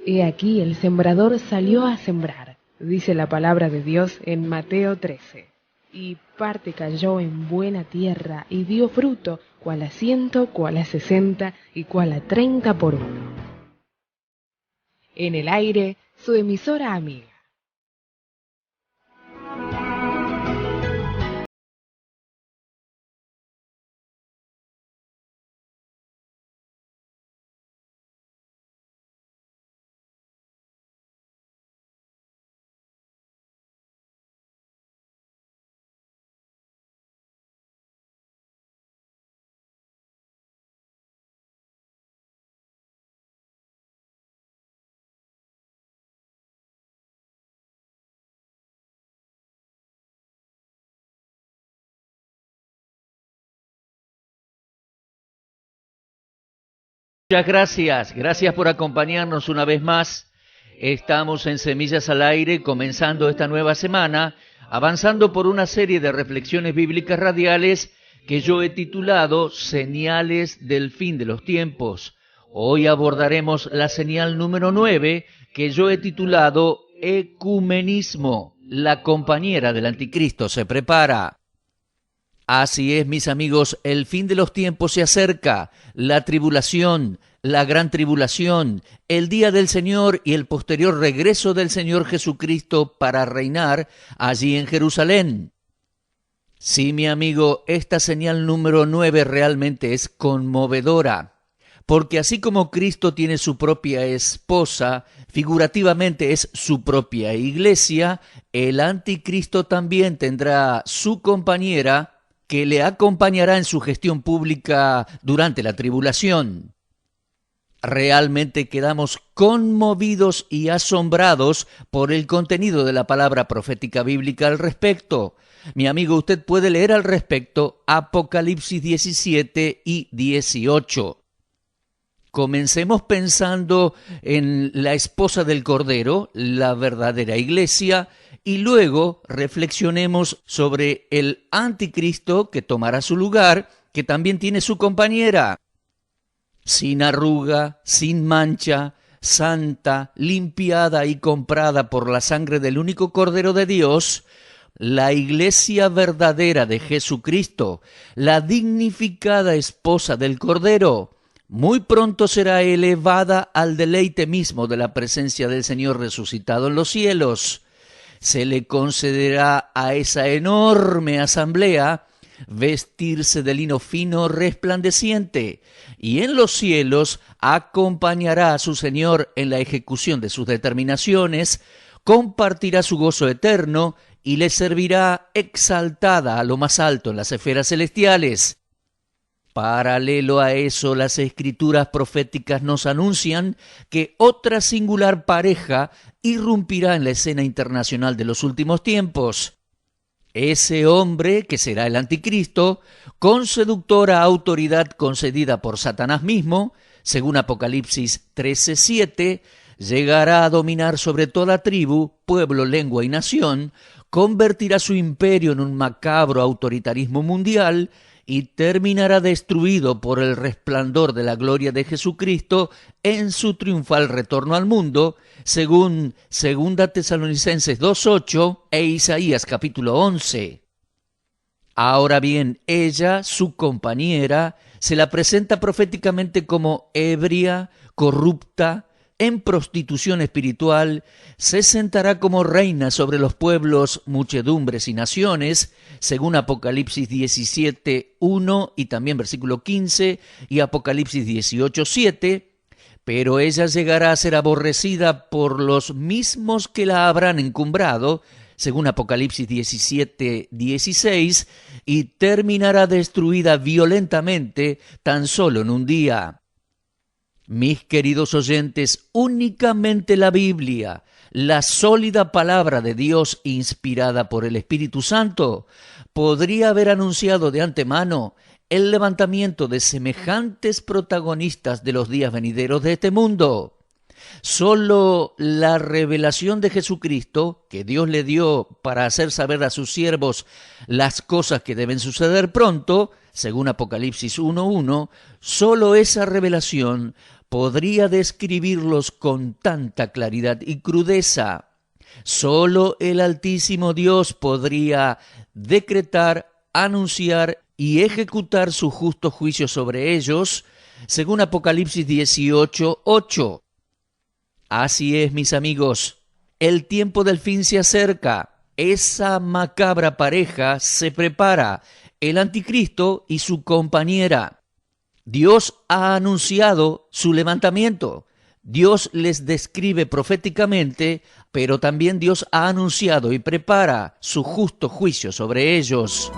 He aquí el sembrador salió a sembrar, dice la palabra de Dios en Mateo 13. Y parte cayó en buena tierra y dio fruto, cual a 100, cual a 60 y cual a 30 por uno. En el aire, su emisora amiga. Muchas gracias por acompañarnos una vez más. Estamos en Semillas al Aire, comenzando esta nueva semana, avanzando por una serie de reflexiones bíblicas radiales que yo he titulado Señales del Fin de los Tiempos. Hoy abordaremos la señal número 9, que yo he titulado Ecumenismo. La compañera del anticristo se prepara. Así es, mis amigos, el fin de los tiempos se acerca, la tribulación, la gran tribulación, el día del Señor y el posterior regreso del Señor Jesucristo para reinar allí en Jerusalén. Sí, mi amigo, esta señal número 9 realmente es conmovedora, porque así como Cristo tiene su propia esposa, figurativamente es su propia iglesia, el anticristo también tendrá su compañera, que le acompañará en su gestión pública durante la tribulación. Realmente quedamos conmovidos y asombrados por el contenido de la palabra profética bíblica al respecto. Mi amigo, usted puede leer al respecto Apocalipsis 17 y 18. Comencemos pensando en la esposa del Cordero, la verdadera iglesia, y luego reflexionemos sobre el anticristo que tomará su lugar, que también tiene su compañera. Sin arruga, sin mancha, santa, limpiada y comprada por la sangre del único Cordero de Dios, la iglesia verdadera de Jesucristo, la dignificada esposa del Cordero, muy pronto será elevada al deleite mismo de la presencia del Señor resucitado en los cielos. Se le concederá a esa enorme asamblea vestirse de lino fino resplandeciente, y en los cielos acompañará a su Señor en la ejecución de sus determinaciones, compartirá su gozo eterno y le servirá exaltada a lo más alto en las esferas celestiales. Paralelo a eso, las escrituras proféticas nos anuncian que otra singular pareja irrumpirá en la escena internacional de los últimos tiempos. Ese hombre, que será el anticristo, con seductora autoridad concedida por Satanás mismo, según Apocalipsis 13:7, llegará a dominar sobre toda tribu, pueblo, lengua y nación, convertirá su imperio en un macabro autoritarismo mundial y terminará destruido por el resplandor de la gloria de Jesucristo en su triunfal retorno al mundo, según 2 Tesalonicenses 2:8 e Isaías capítulo 11. Ahora bien, ella, su compañera, se la presenta proféticamente como ebria, corrupta, en prostitución espiritual, se sentará como reina sobre los pueblos, muchedumbres y naciones, según Apocalipsis 17:1 y también versículo 15 y Apocalipsis 18:7, pero ella llegará a ser aborrecida por los mismos que la habrán encumbrado, según Apocalipsis 17:16, y terminará destruida violentamente tan solo en un día. Mis queridos oyentes, únicamente la Biblia, la sólida palabra de Dios inspirada por el Espíritu Santo, podría haber anunciado de antemano el levantamiento de semejantes protagonistas de los días venideros de este mundo. Solo la revelación de Jesucristo, que Dios le dio para hacer saber a sus siervos las cosas que deben suceder pronto, según Apocalipsis 1:1, solo esa revelación podría describirlos con tanta claridad y crudeza. Solo el Altísimo Dios podría decretar, anunciar y ejecutar su justo juicio sobre ellos, según Apocalipsis 18:8. Así es, mis amigos, el tiempo del fin se acerca. Esa macabra pareja se prepara, el anticristo y su compañera. Dios ha anunciado su levantamiento. Dios les describe proféticamente, pero también Dios ha anunciado y prepara su justo juicio sobre ellos.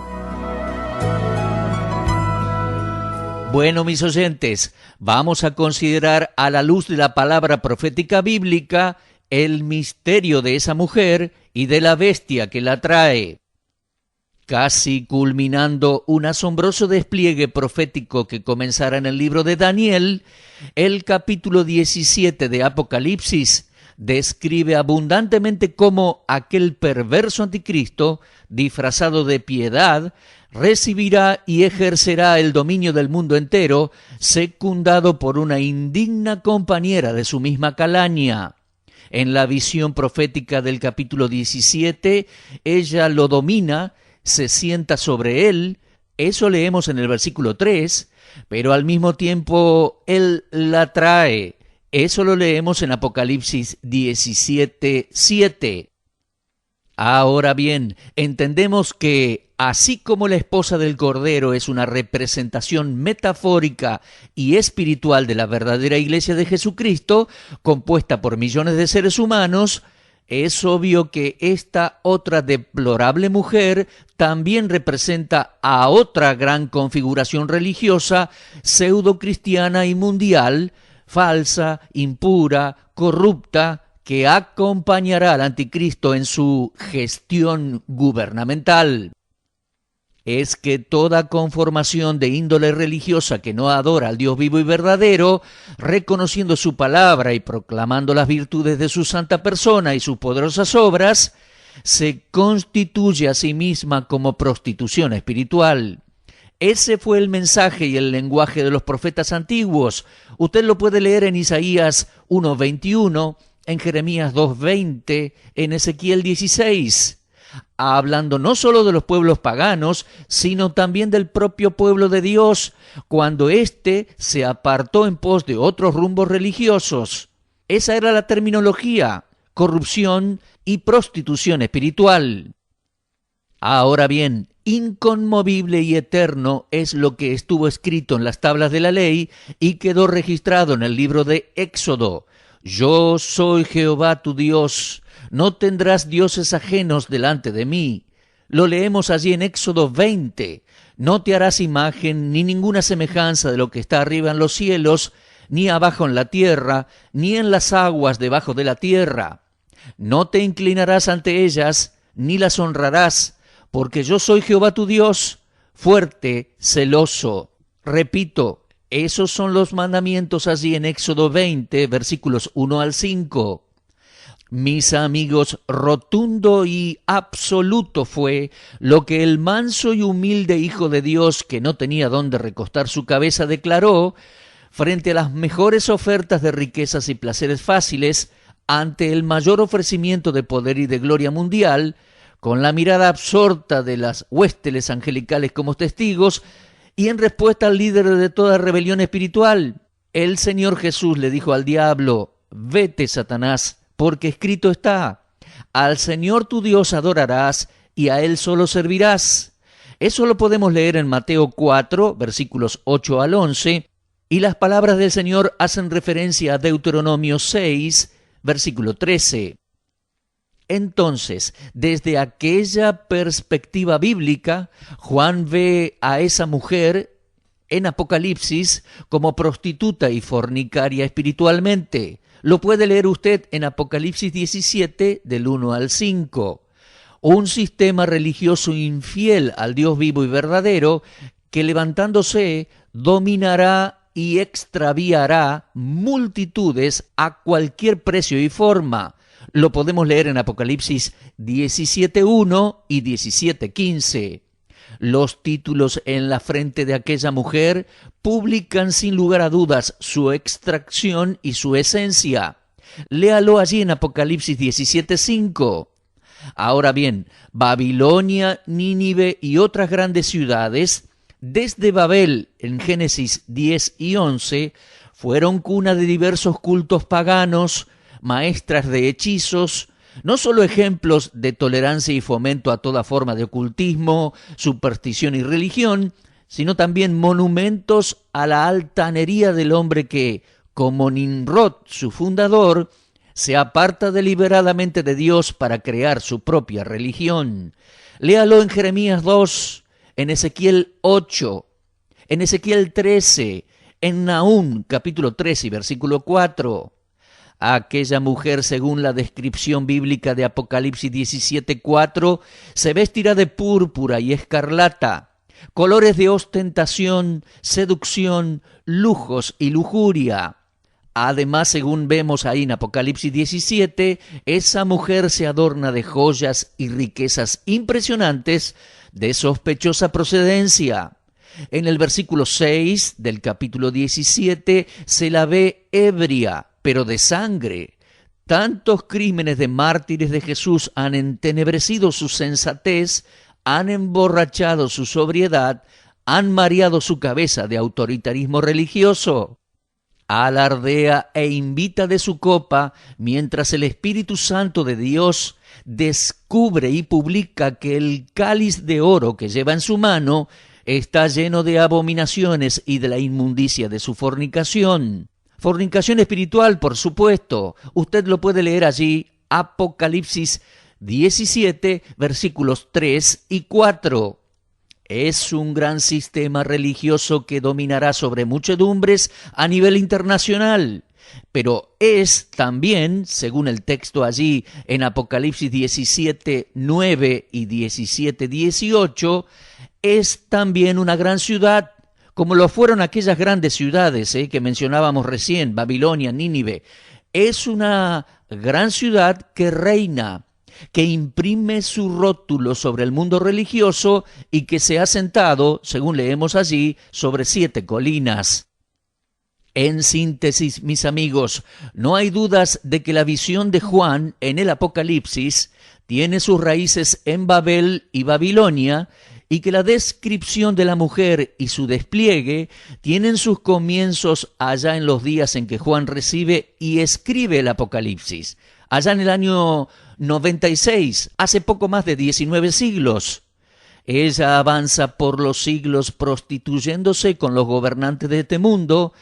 Bueno, mis oyentes, vamos a considerar a la luz de la palabra profética bíblica el misterio de esa mujer y de la bestia que la trae. Casi culminando un asombroso despliegue profético que comenzará en el libro de Daniel, el capítulo 17 de Apocalipsis describe abundantemente cómo aquel perverso anticristo, disfrazado de piedad, recibirá y ejercerá el dominio del mundo entero, secundado por una indigna compañera de su misma calaña. En la visión profética del capítulo 17, ella lo domina, se sienta sobre él, eso leemos en el versículo 3, pero al mismo tiempo él la trae, eso lo leemos en Apocalipsis 17:7. Ahora bien, entendemos que así como la esposa del Cordero es una representación metafórica y espiritual de la verdadera Iglesia de Jesucristo, compuesta por millones de seres humanos, es obvio que esta otra deplorable mujer también representa a otra gran configuración religiosa, pseudo-cristiana y mundial, falsa, impura, corrupta, que acompañará al anticristo en su gestión gubernamental. Es que toda conformación de índole religiosa que no adora al Dios vivo y verdadero, reconociendo su palabra y proclamando las virtudes de su santa persona y sus poderosas obras, se constituye a sí misma como prostitución espiritual. Ese fue el mensaje y el lenguaje de los profetas antiguos. Usted lo puede leer en Isaías 1:21, en Jeremías 2:20, en Ezequiel 16, hablando no solo de los pueblos paganos, sino también del propio pueblo de Dios, cuando éste se apartó en pos de otros rumbos religiosos. Esa era la terminología: corrupción y prostitución espiritual. Ahora bien, inconmovible y eterno es lo que estuvo escrito en las tablas de la ley y quedó registrado en el libro de Éxodo. Yo soy Jehová tu Dios, no tendrás dioses ajenos delante de mí. Lo leemos allí en Éxodo 20. No te harás imagen ni ninguna semejanza de lo que está arriba en los cielos, ni abajo en la tierra, ni en las aguas debajo de la tierra. No te inclinarás ante ellas, ni las honrarás, porque yo soy Jehová tu Dios, fuerte, celoso. Repito, esos son los mandamientos allí en Éxodo 20, versículos 1 al 5. Mis amigos, rotundo y absoluto fue lo que el manso y humilde Hijo de Dios, que no tenía dónde recostar su cabeza, declaró frente a las mejores ofertas de riquezas y placeres fáciles, ante el mayor ofrecimiento de poder y de gloria mundial, con la mirada absorta de las huéspedes angelicales como testigos, y en respuesta al líder de toda rebelión espiritual, el Señor Jesús le dijo al diablo: vete, Satanás, porque escrito está, al Señor tu Dios adorarás y a Él solo servirás. Eso lo podemos leer en Mateo 4, versículos 8 al 11, y las palabras del Señor hacen referencia a Deuteronomio 6, versículo 13. Entonces, desde aquella perspectiva bíblica, Juan ve a esa mujer en Apocalipsis como prostituta y fornicaria espiritualmente. Lo puede leer usted en Apocalipsis 17, del 1 al 5. Un sistema religioso infiel al Dios vivo y verdadero que, levantándose, dominará y extraviará multitudes a cualquier precio y forma. Lo podemos leer en Apocalipsis 17:1 y 17:15. Los títulos en la frente de aquella mujer publican sin lugar a dudas su extracción y su esencia. Léalo allí en Apocalipsis 17:5. Ahora bien, Babilonia, Nínive y otras grandes ciudades, desde Babel en Génesis 10 y 11, fueron cuna de diversos cultos paganos, maestras de hechizos, no solo ejemplos de tolerancia y fomento a toda forma de ocultismo, superstición y religión, sino también monumentos a la altanería del hombre que, como Nimrod, su fundador, se aparta deliberadamente de Dios para crear su propia religión. Léalo en Jeremías 2, en Ezequiel 8, en Ezequiel 13, en Nahum capítulo 13 y versículo 4. Aquella mujer, según la descripción bíblica de Apocalipsis 17:4, se vestirá de púrpura y escarlata, colores de ostentación, seducción, lujos y lujuria. Además, según vemos ahí en Apocalipsis 17, esa mujer se adorna de joyas y riquezas impresionantes de sospechosa procedencia. En el versículo 6 del capítulo 17 se la ve ebria, pero de sangre. Tantos crímenes de mártires de Jesús han entenebrecido su sensatez, han emborrachado su sobriedad, han mareado su cabeza de autoritarismo religioso. Alardea e invita de su copa, mientras el Espíritu Santo de Dios descubre y publica que el cáliz de oro que lleva en su mano está lleno de abominaciones y de la inmundicia de su fornicación. Fornicación espiritual, por supuesto. Usted lo puede leer allí, Apocalipsis 17, versículos 3 y 4. Es un gran sistema religioso que dominará sobre muchedumbres a nivel internacional, pero es también, según el texto allí en Apocalipsis 17, 9 y 17, 18, es también una gran ciudad, como lo fueron aquellas grandes ciudades que mencionábamos recién, Babilonia, Nínive. Es una gran ciudad que reina, que imprime su rótulo sobre el mundo religioso y que se ha sentado, según leemos allí, sobre 7 colinas. En síntesis, mis amigos, no hay dudas de que la visión de Juan en el Apocalipsis tiene sus raíces en Babel y Babilonia, y que la descripción de la mujer y su despliegue tienen sus comienzos allá en los días en que Juan recibe y escribe el Apocalipsis, allá en el año 96, hace poco más de 19 siglos. Ella avanza por los siglos prostituyéndose con los gobernantes de este mundo,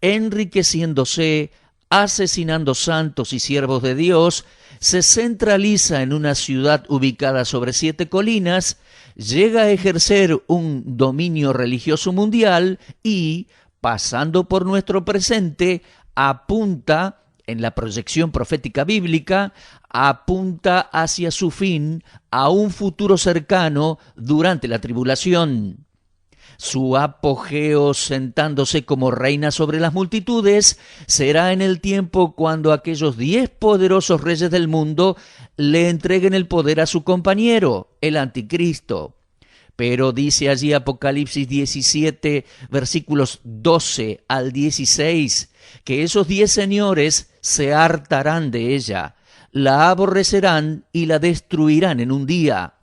enriqueciéndose, asesinando santos y siervos de Dios, se centraliza en una ciudad ubicada sobre 7 colinas, llega a ejercer un dominio religioso mundial y, pasando por nuestro presente, apunta, en la proyección profética bíblica, apunta hacia su fin a un futuro cercano durante la tribulación. Su apogeo, sentándose como reina sobre las multitudes, será en el tiempo cuando aquellos 10 poderosos reyes del mundo le entreguen el poder a su compañero, el anticristo. Pero dice allí Apocalipsis 17, versículos 12 al 16, que esos 10 señores se hartarán de ella, la aborrecerán y la destruirán en un día.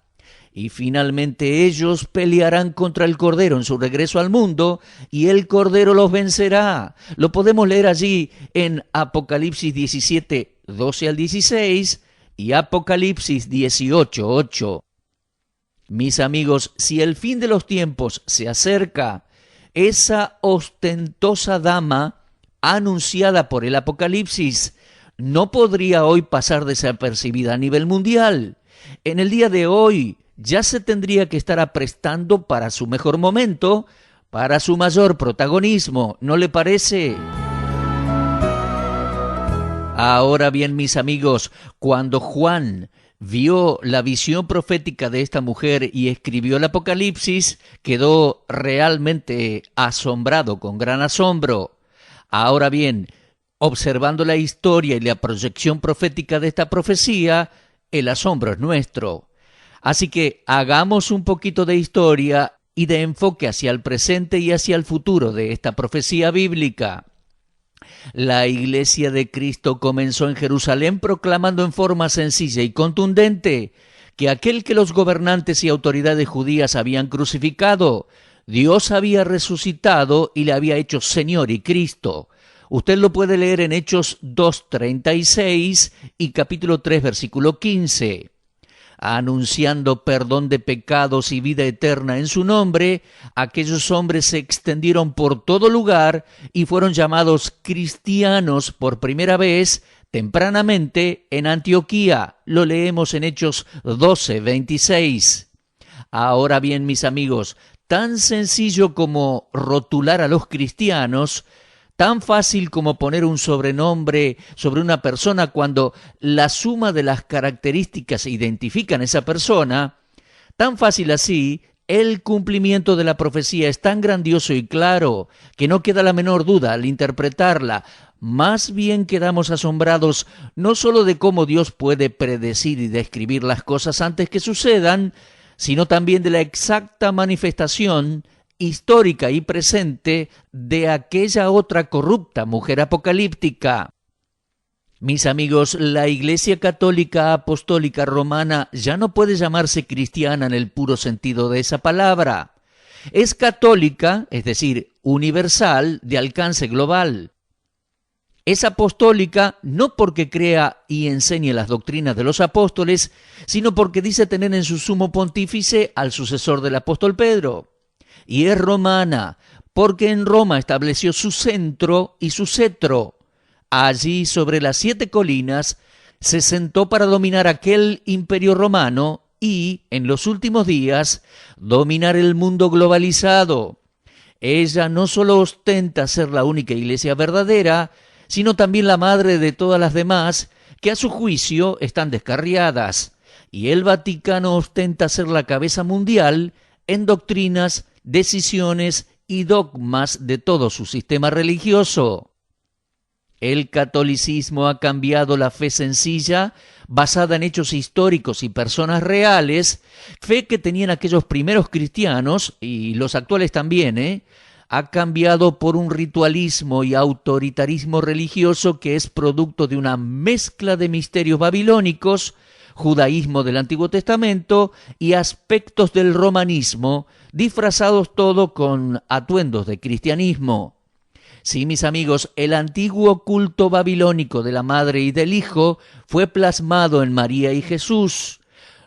Y finalmente ellos pelearán contra el Cordero en su regreso al mundo, y el Cordero los vencerá. Lo podemos leer allí en Apocalipsis 17, 12 al 16 y Apocalipsis 18, 8. Mis amigos, si el fin de los tiempos se acerca, esa ostentosa dama anunciada por el Apocalipsis no podría hoy pasar desapercibida a nivel mundial. En el día de hoy ya se tendría que estar aprestando para su mejor momento, para su mayor protagonismo, ¿no le parece? Ahora bien, mis amigos, cuando Juan vio la visión profética de esta mujer y escribió el Apocalipsis, quedó realmente asombrado, con gran asombro. Ahora bien, observando la historia y la proyección profética de esta profecía, el asombro es nuestro. Así que hagamos un poquito de historia y de enfoque hacia el presente y hacia el futuro de esta profecía bíblica. La Iglesia de Cristo comenzó en Jerusalén proclamando en forma sencilla y contundente que aquel que los gobernantes y autoridades judías habían crucificado, Dios había resucitado y le había hecho Señor y Cristo. Usted lo puede leer en Hechos 2:36 y capítulo 3, versículo 15. Anunciando perdón de pecados y vida eterna en su nombre, aquellos hombres se extendieron por todo lugar y fueron llamados cristianos por primera vez tempranamente en Antioquía. Lo leemos en Hechos 12:26. Ahora bien, mis amigos, tan sencillo como rotular a los cristianos, tan fácil como poner un sobrenombre sobre una persona cuando la suma de las características identifican a esa persona, tan fácil así, el cumplimiento de la profecía es tan grandioso y claro que no queda la menor duda al interpretarla. Más bien quedamos asombrados no solo de cómo Dios puede predecir y describir las cosas antes que sucedan, sino también de la exacta manifestación histórica y presente de aquella otra corrupta mujer apocalíptica. Mis amigos, la Iglesia Católica Apostólica Romana ya no puede llamarse cristiana en el puro sentido de esa palabra. Es católica, es decir, universal, de alcance global. Es apostólica no porque crea y enseñe las doctrinas de los apóstoles, sino porque dice tener en su sumo pontífice al sucesor del apóstol Pedro. Y es romana, porque en Roma estableció su centro y su cetro. Allí, sobre las 7 colinas, se sentó para dominar aquel imperio romano y, en los últimos días, dominar el mundo globalizado. Ella no solo ostenta ser la única iglesia verdadera, sino también la madre de todas las demás, que a su juicio están descarriadas. Y el Vaticano ostenta ser la cabeza mundial en doctrinas, decisiones y dogmas de todo su sistema religioso. El catolicismo ha cambiado la fe sencilla, basada en hechos históricos y personas reales, fe que tenían aquellos primeros cristianos, y los actuales también, ha cambiado por un ritualismo y autoritarismo religioso que es producto de una mezcla de misterios babilónicos, judaísmo del Antiguo Testamento y aspectos del romanismo, disfrazados todo con atuendos de cristianismo. Sí, mis amigos, el antiguo culto babilónico de la Madre y del Hijo fue plasmado en María y Jesús.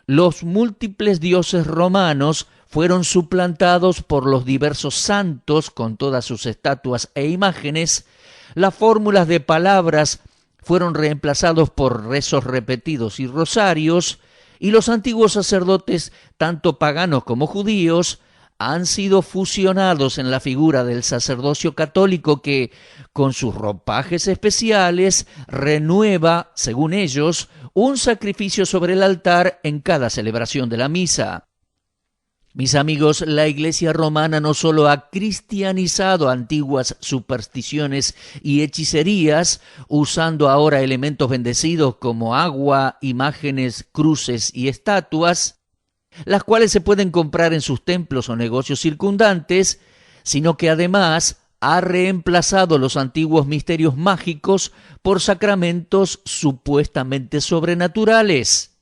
Los múltiples dioses romanos fueron suplantados por los diversos santos con todas sus estatuas e imágenes. Las fórmulas de palabras fueron reemplazados por rezos repetidos y rosarios, y los antiguos sacerdotes, tanto paganos como judíos, han sido fusionados en la figura del sacerdocio católico que, con sus ropajes especiales, renueva, según ellos, un sacrificio sobre el altar en cada celebración de la misa. Mis amigos, la Iglesia romana no solo ha cristianizado antiguas supersticiones y hechicerías, usando ahora elementos bendecidos como agua, imágenes, cruces y estatuas, las cuales se pueden comprar en sus templos o negocios circundantes, sino que además ha reemplazado los antiguos misterios mágicos por sacramentos supuestamente sobrenaturales.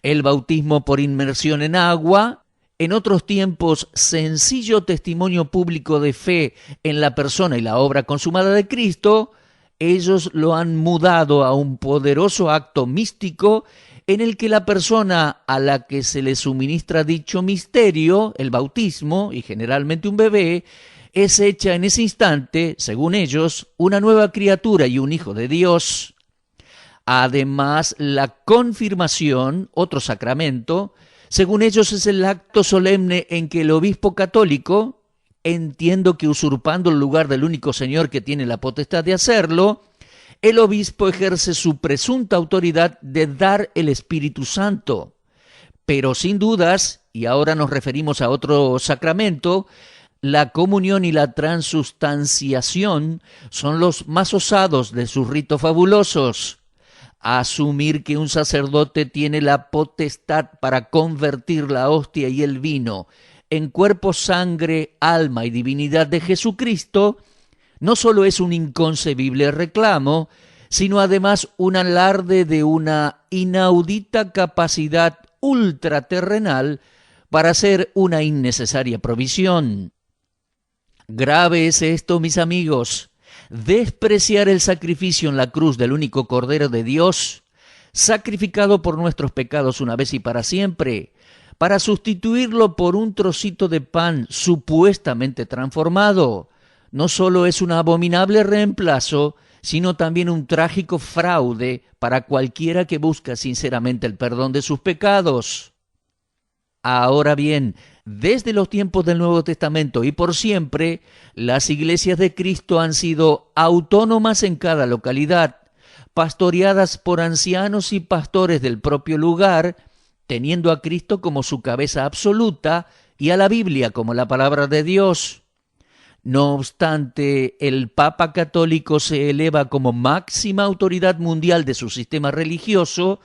El bautismo por inmersión en agua, en otros tiempos sencillo testimonio público de fe en la persona y la obra consumada de Cristo, ellos lo han mudado a un poderoso acto místico en el que la persona a la que se le suministra dicho misterio, el bautismo, y generalmente un bebé, es hecha en ese instante, según ellos, una nueva criatura y un hijo de Dios. Además, la confirmación, otro sacramento, según ellos es el acto solemne en que el obispo católico, entiendo que usurpando el lugar del único señor que tiene la potestad de hacerlo, el obispo ejerce su presunta autoridad de dar el Espíritu Santo. Pero sin dudas, y ahora nos referimos a otro sacramento, la comunión y la transustanciación son los más osados de sus ritos fabulosos. asumir que un sacerdote tiene la potestad para convertir la hostia y el vino en cuerpo, sangre, alma y divinidad de Jesucristo, no solo es un inconcebible reclamo, sino además un alarde de una inaudita capacidad ultraterrenal para hacer una innecesaria provisión. Grave es esto, mis amigos, despreciar el sacrificio en la cruz del único Cordero de Dios, sacrificado por nuestros pecados una vez y para siempre, para sustituirlo por un trocito de pan supuestamente transformado. No solo es un abominable reemplazo, sino también un trágico fraude para cualquiera que busca sinceramente el perdón de sus pecados. Ahora bien, desde los tiempos del Nuevo Testamento y por siempre, las iglesias de Cristo han sido autónomas en cada localidad, pastoreadas por ancianos y pastores del propio lugar, teniendo a Cristo como su cabeza absoluta y a la Biblia como la palabra de Dios. No obstante, el Papa Católico se eleva como máxima autoridad mundial de su sistema religioso,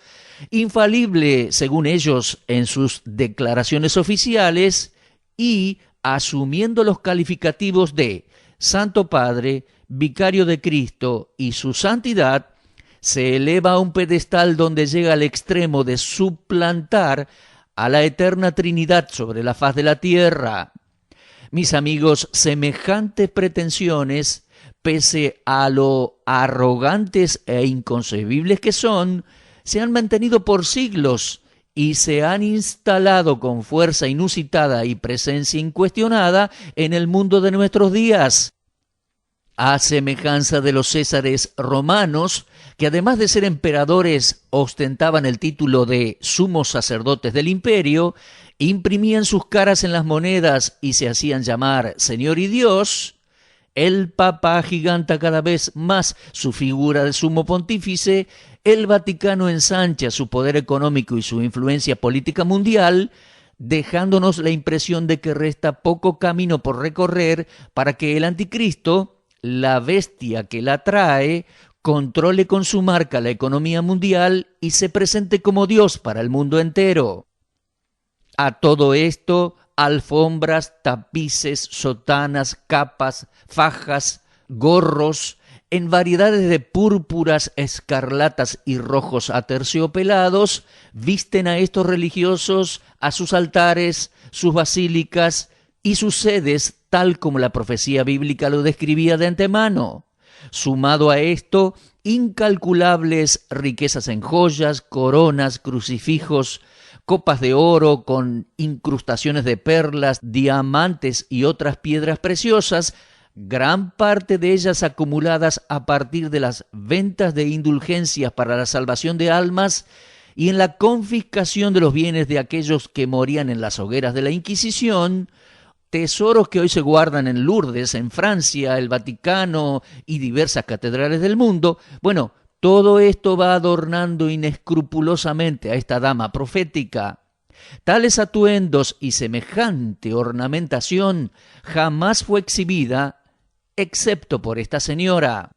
infalible, según ellos, en sus declaraciones oficiales y asumiendo los calificativos de Santo Padre, Vicario de Cristo y su santidad, se eleva a un pedestal donde llega al extremo de suplantar a la eterna Trinidad sobre la faz de la tierra. Mis amigos, semejantes pretensiones, pese a lo arrogantes e inconcebibles que son, se han mantenido por siglos y se han instalado con fuerza inusitada y presencia incuestionada en el mundo de nuestros días. A semejanza de los césares romanos, que además de ser emperadores ostentaban el título de sumos sacerdotes del imperio, imprimían sus caras en las monedas y se hacían llamar Señor y Dios, el Papa agiganta cada vez más su figura de sumo pontífice, el Vaticano ensancha su poder económico y su influencia política mundial, dejándonos la impresión de que resta poco camino por recorrer para que el anticristo, la bestia que la trae, controle con su marca la economía mundial y se presente como Dios para el mundo entero. A todo esto, alfombras, tapices, sotanas, capas, fajas, gorros, en variedades de púrpuras, escarlatas y rojos aterciopelados, visten a estos religiosos a sus altares, sus basílicas y sus sedes, tal como la profecía bíblica lo describía de antemano. Sumado a esto, incalculables riquezas en joyas, coronas, crucifijos, copas de oro con incrustaciones de perlas, diamantes y otras piedras preciosas, gran parte de ellas acumuladas a partir de las ventas de indulgencias para la salvación de almas y en la confiscación de los bienes de aquellos que morían en las hogueras de la Inquisición, tesoros que hoy se guardan en Lourdes, en Francia, el Vaticano y diversas catedrales del mundo. Bueno, todo esto va adornando inescrupulosamente a esta dama profética. Tales atuendos y semejante ornamentación jamás fue exhibida, excepto por esta señora.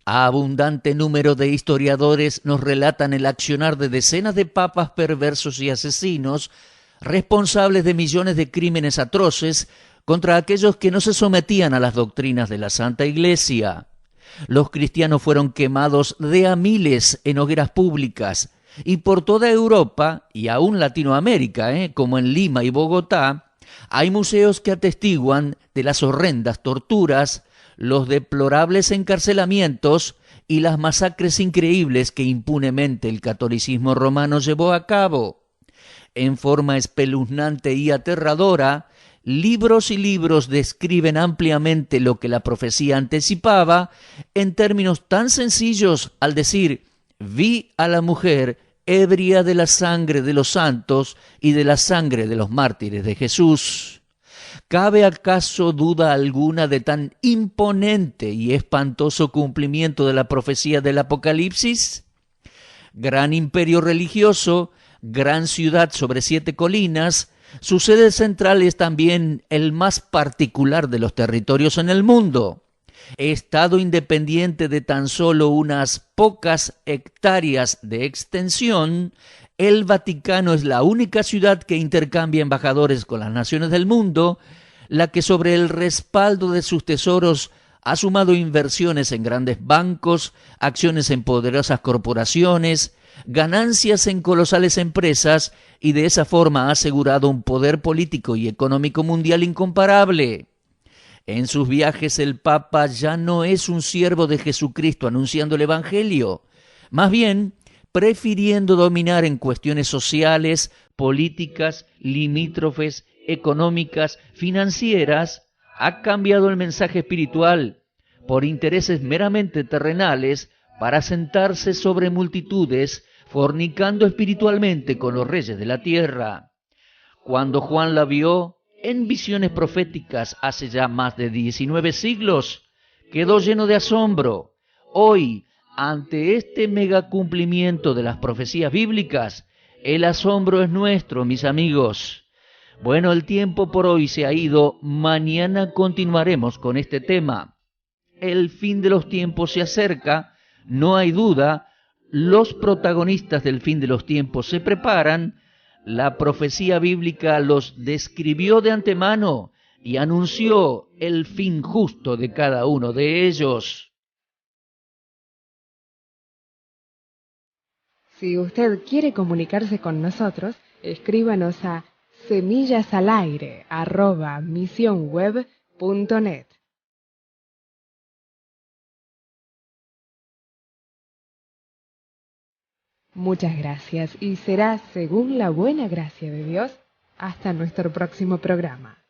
Abundante número de historiadores nos relatan el accionar de decenas de papas perversos y asesinos, responsables de millones de crímenes atroces contra aquellos que no se sometían a las doctrinas de la Santa Iglesia. Los cristianos fueron quemados de a miles en hogueras públicas, y por toda Europa y aún Latinoamérica, como en Lima y Bogotá, hay museos que atestiguan de las horrendas torturas, los deplorables encarcelamientos y las masacres increíbles que impunemente el catolicismo romano llevó a cabo. En forma espeluznante y aterradora, libros y libros describen ampliamente lo que la profecía anticipaba en términos tan sencillos al decir: vi a la mujer ebria de la sangre de los santos y de la sangre de los mártires de Jesús. ¿Cabe acaso duda alguna de tan imponente y espantoso cumplimiento de la profecía del Apocalipsis? Gran imperio religioso, gran ciudad sobre 7 colinas, su sede central es también el más particular de los territorios en el mundo. Estado independiente de tan solo unas pocas hectáreas de extensión, el Vaticano es la única ciudad que intercambia embajadores con las naciones del mundo, la que sobre el respaldo de sus tesoros ha sumado inversiones en grandes bancos, acciones en poderosas corporaciones, ganancias en colosales empresas y de esa forma ha asegurado un poder político y económico mundial incomparable. En sus viajes el Papa ya no es un siervo de Jesucristo anunciando el Evangelio, más bien prefiriendo dominar en cuestiones sociales, políticas, limítrofes, económicas, financieras, ha cambiado el mensaje espiritual por intereses meramente terrenales para sentarse sobre multitudes, fornicando espiritualmente con los reyes de la tierra. Cuando Juan la vio en visiones proféticas hace ya más de 19 siglos, quedó lleno de asombro. Hoy, ante este megacumplimiento de las profecías bíblicas, el asombro es nuestro, mis amigos. Bueno, el tiempo por hoy se ha ido, mañana continuaremos con este tema. El fin de los tiempos se acerca, no hay duda, los protagonistas del fin de los tiempos se preparan, la profecía bíblica los describió de antemano y anunció el fin justo de cada uno de ellos. Si usted quiere comunicarse con nosotros, escríbanos a semillasalaire@misionweb.net. Muchas gracias y será, según la buena gracia de Dios, hasta nuestro próximo programa.